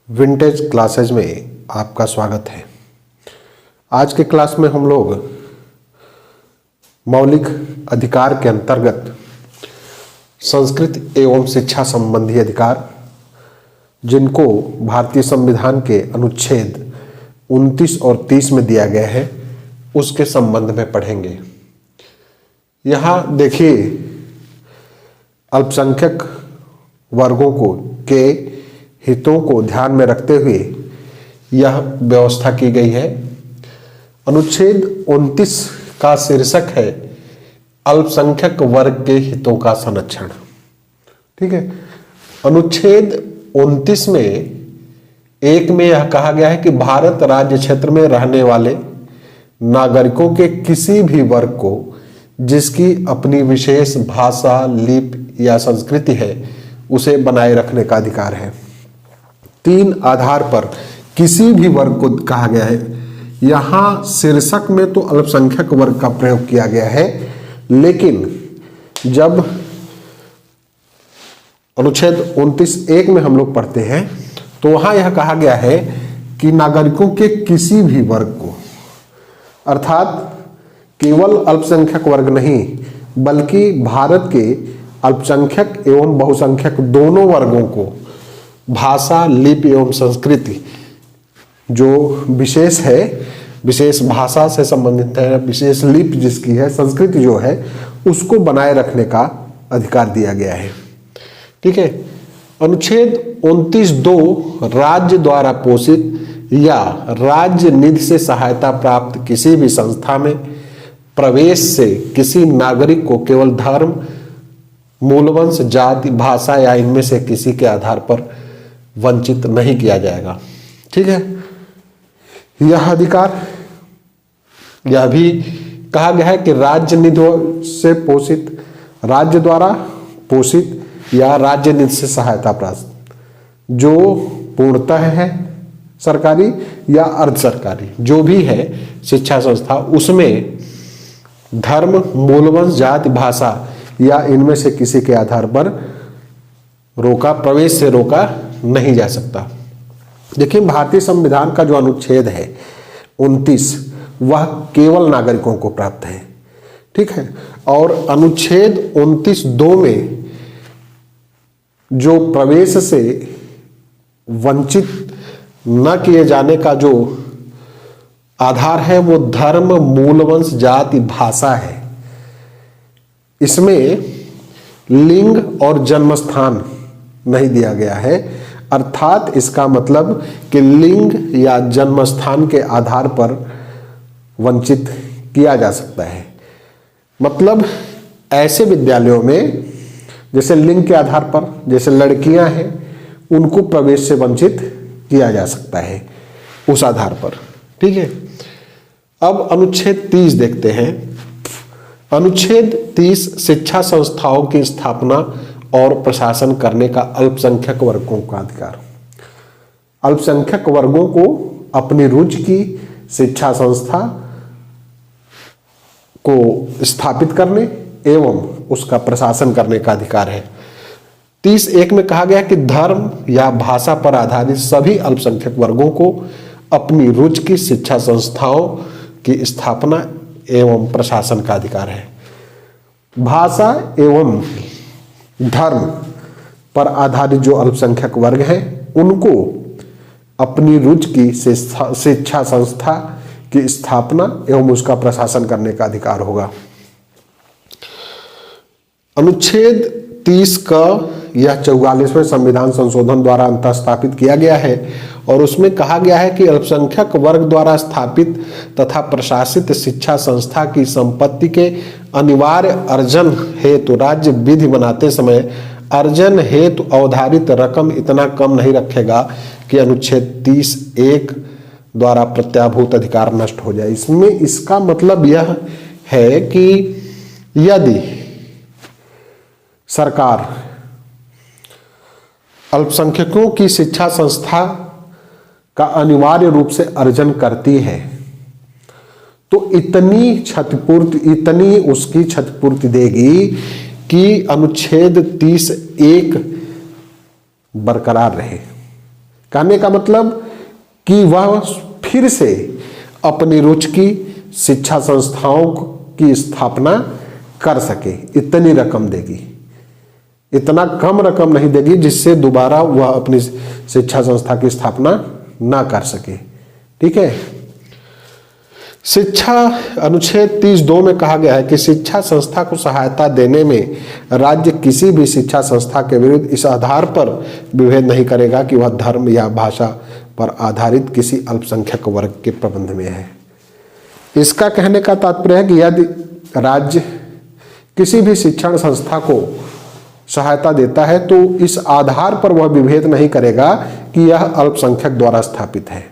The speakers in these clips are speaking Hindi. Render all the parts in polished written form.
विंटेज क्लासेज में आपका स्वागत है। आज के क्लास में हम लोग मौलिक अधिकार के अंतर्गत संस्कृत एवं शिक्षा संबंधी अधिकार, जिनको भारतीय संविधान के अनुच्छेद 29 और 30 में दिया गया है, उसके संबंध में पढ़ेंगे। यहाँ देखिए, अल्पसंख्यक वर्गों के हितों को ध्यान में रखते हुए यह व्यवस्था की गई है। अनुच्छेद 29 का शीर्षक है अल्पसंख्यक वर्ग के हितों का संरक्षण। ठीक है। अनुच्छेद 29 में एक में यह कहा गया है कि भारत राज्य क्षेत्र में रहने वाले नागरिकों के किसी भी वर्ग को जिसकी अपनी विशेष भाषा, लिपि या संस्कृति है, उसे बनाए रखने का अधिकार है। 3 आधार पर किसी भी वर्ग को कहा गया है। यहां शीर्षक में तो अल्पसंख्यक वर्ग का प्रयोग किया गया है, लेकिन जब अनुच्छेद 29(1) में हम लोग पढ़ते हैं तो वहां यह कहा गया है कि नागरिकों के किसी भी वर्ग को, अर्थात केवल अल्पसंख्यक वर्ग नहीं, बल्कि भारत के अल्पसंख्यक एवं बहुसंख्यक दोनों वर्गों को भाषा, लिपि एवं संस्कृति जो विशेष है, विशेष भाषा से संबंधित है, विशेष लिपि जिसकी है, संस्कृति जो है, उसको बनाए रखने का अधिकार दिया गया है। ठीक है। अनुच्छेद 29(2) राज्य द्वारा पोषित या राज्य निधि से सहायता प्राप्त किसी भी संस्था में प्रवेश से किसी नागरिक को केवल धर्म, मूलवंश, जाति, भाषा या इनमें से किसी के आधार पर वंचित नहीं किया जाएगा। ठीक है। यह अधिकार, यह भी कहा गया है कि राज्य निधि से पोषित, राज्य द्वारा पोषित या राज्य निधि से सहायता प्राप्त, जो पूर्णतः है सरकारी या अर्ध सरकारी, जो भी है शिक्षा संस्था, उसमें धर्म, मूलवंश, जाति, भाषा या इनमें से किसी के आधार पर प्रवेश से रोका नहीं जा सकता। देखिए, भारतीय संविधान का जो अनुच्छेद है 29, वह केवल नागरिकों को प्राप्त है। ठीक है। और अनुच्छेद 29(2) में जो प्रवेश से वंचित न किए जाने का जो आधार है, वो धर्म, मूलवंश, जाति, भाषा है। इसमें लिंग और जन्मस्थान नहीं दिया गया है, अर्थात इसका मतलब कि लिंग या जन्मस्थान के आधार पर वंचित किया जा सकता है। मतलब ऐसे विद्यालयों में जैसे लिंग के आधार पर, जैसे लड़कियां हैं, उनको प्रवेश से वंचित किया जा सकता है उस आधार पर। ठीक है। अब अनुच्छेद 30 देखते हैं। अनुच्छेद 30 शिक्षा संस्थाओं की स्थापना और प्रशासन करने का अल्पसंख्यक वर्गों का अधिकार। अल्पसंख्यक वर्गों को अपनी रुचि की शिक्षा संस्था को स्थापित करने एवं उसका प्रशासन करने का अधिकार है। 30(1) में कहा गया कि धर्म या भाषा पर आधारित सभी अल्पसंख्यक वर्गों को अपनी रुचि की शिक्षा संस्थाओं की स्थापना एवं प्रशासन का अधिकार है। भाषा एवं धर्म पर आधारित जो अल्पसंख्यक वर्ग हैं, उनको अपनी रुचि की शिक्षा संस्था की स्थापना एवं उसका प्रशासन करने का अधिकार होगा। अनुच्छेद 30 का यह 44वें संविधान संशोधन द्वारा अंतः स्थापित किया गया है और उसमें कहा गया है कि अल्पसंख्यक वर्ग द्वारा स्थापित तथा प्रशासित शिक्षा संस्था की संपत्ति के अनिवार्य अर्जन हेतु राज्य विधि बनाते समय अर्जन हेतु अवधारित रकम इतना कम नहीं रखेगा कि अनुच्छेद 30(1) द्वारा प्रत्याभूत अधिकार नष्ट हो जाए। इसमें इसका मतलब यह है कि यदि सरकार अल्पसंख्यकों की शिक्षा संस्था का अनिवार्य रूप से अर्जन करती है, तो इतनी उसकी क्षतिपूर्ति देगी कि अनुच्छेद 30(1) बरकरार रहे। कहने का मतलब कि वह फिर से अपनी रुचि की शिक्षा संस्थाओं की स्थापना कर सके। इतनी रकम देगी, इतना कम रकम नहीं देगी जिससे दोबारा वह अपनी शिक्षा संस्था की स्थापना ना कर सके। ठीक है। शिक्षा अनुच्छेद 30(2) में कहा गया है कि शिक्षा संस्था को सहायता देने में राज्य किसी भी शिक्षा संस्था के विरुद्ध इस आधार पर विभेद नहीं करेगा कि वह धर्म या भाषा पर आधारित किसी अल्पसंख्यक वर्ग के प्रबंध में है। इसका कहने का तात्पर्य है कि यदि राज्य किसी भी शिक्षण संस्था को सहायता देता है तो इस आधार पर वह विभेद नहीं करेगा कि यह अल्पसंख्यक द्वारा स्थापित है।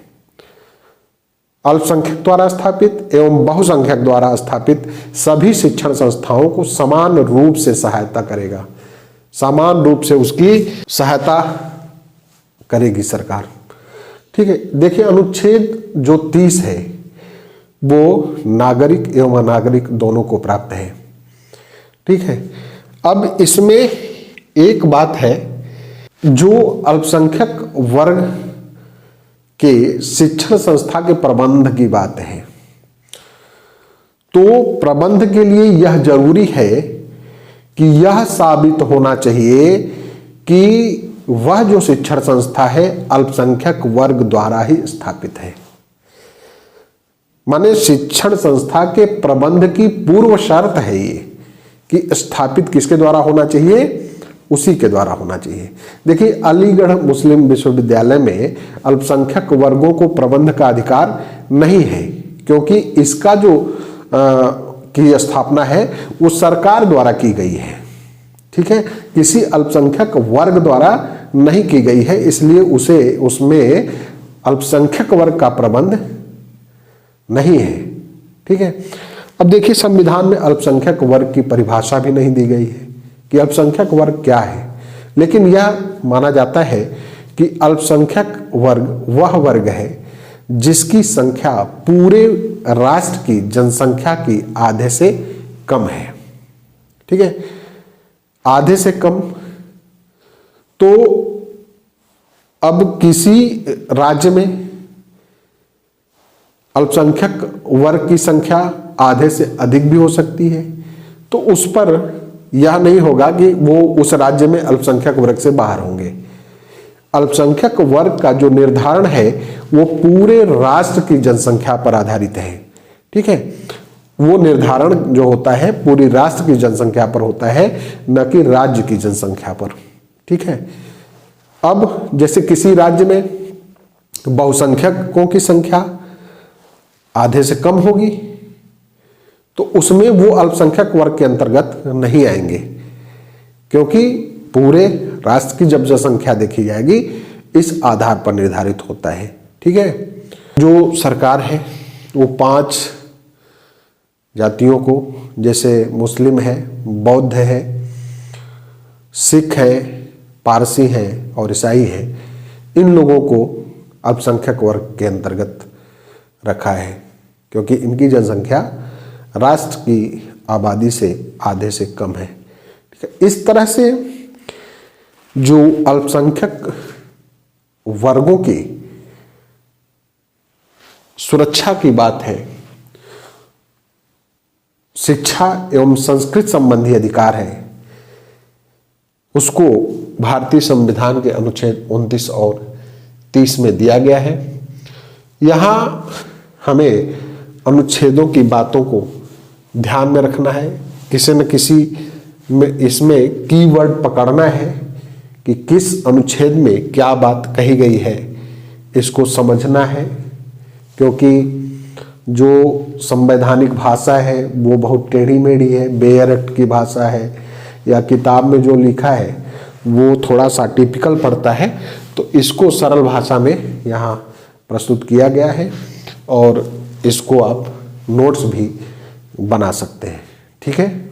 अल्पसंख्यक द्वारा स्थापित एवं बहुसंख्यक द्वारा स्थापित सभी शिक्षण संस्थाओं को समान रूप से सहायता करेगा, समान रूप से उसकी सहायता करेगी सरकार। ठीक है। देखिए, अनुच्छेद जो 30 है वो नागरिक एवं अनागरिक दोनों को प्राप्त है। ठीक है। अब इसमें एक बात है, जो अल्पसंख्यक वर्ग के शिक्षण संस्था के प्रबंध की बात है, तो प्रबंध के लिए यह जरूरी है कि यह साबित होना चाहिए कि वह जो शिक्षण संस्था है अल्पसंख्यक वर्ग द्वारा ही स्थापित है। माने शिक्षण संस्था के प्रबंध की पूर्व शर्त है ये कि स्थापित किसके द्वारा होना चाहिए, उसी के द्वारा होना चाहिए। देखिए, अलीगढ़ मुस्लिम विश्वविद्यालय में अल्पसंख्यक वर्गों को प्रबंध का अधिकार नहीं है, क्योंकि इसका जो की स्थापना है वो सरकार द्वारा की गई है। ठीक है। किसी अल्पसंख्यक वर्ग द्वारा नहीं की गई है, इसलिए उसमें अल्पसंख्यक वर्ग का प्रबंध नहीं है। ठीक है। अब देखिए, संविधान में अल्पसंख्यक वर्ग की परिभाषा भी नहीं दी गई है कि अल्पसंख्यक वर्ग क्या है, लेकिन यह माना जाता है कि अल्पसंख्यक वर्ग वह वर्ग है जिसकी संख्या पूरे राष्ट्र की जनसंख्या की आधे से कम है। ठीक है। आधे से कम। तो अब किसी राज्य में अल्पसंख्यक वर्ग की संख्या आधे से अधिक भी हो सकती है, तो उस पर यह नहीं होगा कि वो उस राज्य में अल्पसंख्यक वर्ग से बाहर होंगे। अल्पसंख्यक वर्ग का जो निर्धारण है वो पूरे राष्ट्र की जनसंख्या पर आधारित है। ठीक है। वो निर्धारण जो होता है पूरी राष्ट्र की जनसंख्या पर होता है, न कि राज्य की जनसंख्या पर। ठीक है। अब जैसे किसी राज्य में बहुसंख्यकों की संख्या आधे से कम होगी, तो उसमें वो अल्पसंख्यक वर्ग के अंतर्गत नहीं आएंगे, क्योंकि पूरे राष्ट्र की जब जनसंख्या देखी जाएगी इस आधार पर निर्धारित होता है। ठीक है। जो सरकार है वो 5 जातियों को, जैसे मुस्लिम है, बौद्ध है, सिख है, पारसी है और ईसाई है, इन लोगों को अल्पसंख्यक वर्ग के अंतर्गत रखा है, क्योंकि इनकी जनसंख्या राष्ट्र की आबादी से आधे से कम है। ठीक है। इस तरह से जो अल्पसंख्यक वर्गों की सुरक्षा की बात है, शिक्षा एवं संस्कृति संबंधी अधिकार है, उसको भारतीय संविधान के अनुच्छेद 29 और 30 में दिया गया है। यहाँ हमें अनुच्छेदों की बातों को ध्यान में रखना है, किसी न किसी में इसमें कीवर्ड पकड़ना है कि किस अनुच्छेद में क्या बात कही गई है, इसको समझना है, क्योंकि जो संवैधानिक भाषा है वो बहुत टेढ़ी मेढ़ी है, बेयर एक्ट की भाषा है, या किताब में जो लिखा है वो थोड़ा सा टिपिकल पड़ता है, तो इसको सरल भाषा में यहाँ प्रस्तुत किया गया है और इसको आप नोट्स भी बना सकते हैं। ठीक है।